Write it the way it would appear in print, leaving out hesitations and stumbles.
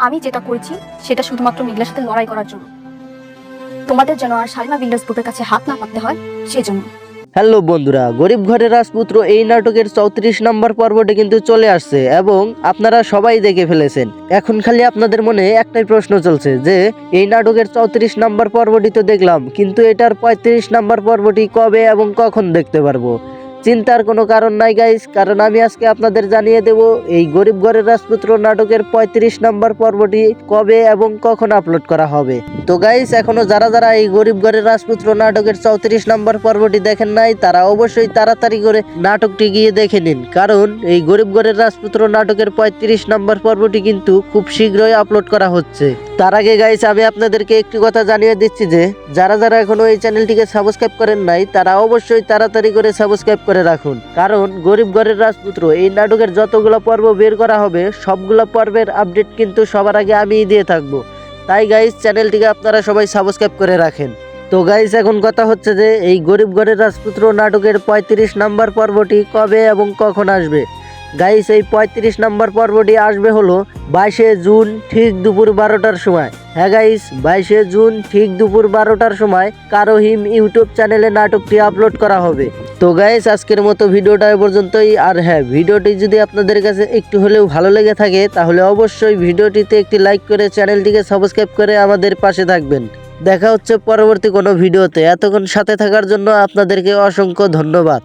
আমি যেটা করেছি সেটা শুধুমাত্র মেঘলার সাথে লড়াই করার জন্য, তোমাদের যেন আর শালিমা বিল্ডার্স গ্রুপের কাছে হাত না পাততে হয় সেজন্য। হ্যালো বন্ধুরা, গরিব ঘরের রাজপুত্র এই নাটকের 34 নম্বর পর্বটি কিন্তু চলে আসছে এবং আপনারা সবাই দেখে ফেলেছেন। এখন খালি আপনাদের মনে একটাই প্রশ্ন চলছে যে এই নাটকের 34 নম্বর পর্বটি তো দেখলাম, কিন্তু এটার 35 নম্বর পর্বটি কবে এবং কখন দেখতে পারবো? চিন্তার কোনো কারণ নাই গাইস, কারণ আমি আজকে আপনাদের জানিয়ে দেব এই গরিব ঘরের রাজপুত্র নাটকের 35 নম্বর পর্বটি কবে এবং কখন আপলোড করা হবে। তো গাইস, এখনো যারা যারা এই গরিব ঘরের রাজপুত্র নাটকের 34 নম্বর পর্বটি দেখেন নাই তারা অবশ্যই তাড়াতাড়ি করে নাটকটি গিয়ে দেখে নিন, কারণ এই গরিব ঘরের রাজপুত্র নাটকের 35 নম্বর পর্বটি কিন্তু খুব শীঘ্রই আপলোড করা হচ্ছে। তার আগে গাইস, আমি আপনাদেরকে একটি কথা জানিয়ে দিচ্ছি যে যারা যারা এখনো এই চ্যানেলটিকে সাবস্ক্রাইব করেন নাই তারা অবশ্যই তাড়াতাড়ি করে সাবস্ক্রাইব করে রাখুন, কারণ গরিব ঘরের রাজপুত্র এই নাটকের যতগুলো পর্ব বের করা হবে সবগুলো পর্বের আপডেট কিন্তু সবার আগে আমিই দিয়ে থাকবো। তাই গাইস, চ্যানেলটিকে আপনারা সবাই সাবস্ক্রাইব করে রাখেন। তো গাইস, এখন কথা হচ্ছে যে এই গরিব ঘরের রাজপুত্র নাটকের 35 নম্বর পর্বটি কবে এবং কখন আসবে। গাইস, এই 35 নম্বর পর্বটি আসবে হলো 22শে জুন ঠিক দুপুর 12টার সময়। হ্যাঁ গাইস, 22শে জুন ঠিক দুপুর 12টার সময় কারোহিম ইউটিউব চ্যানেলে নাটকটি আপলোড করা হবে। তো গাইস, আজকের মতো ভিডিওটা এ পর্যন্তই। আর হ্যাঁ, ভিডিওটি যদি আপনাদের কাছে একটু হলেও ভালো লেগে থাকে তাহলে অবশ্যই ভিডিওটিতে একটি লাইক করে চ্যানেলটিকে সাবস্ক্রাইব করে আমাদের পাশে থাকবেন। দেখা হচ্ছে পরবর্তী কোনো ভিডিওতে। এতক্ষণ সাথে থাকার জন্য আপনাদেরকে অসংখ্য ধন্যবাদ।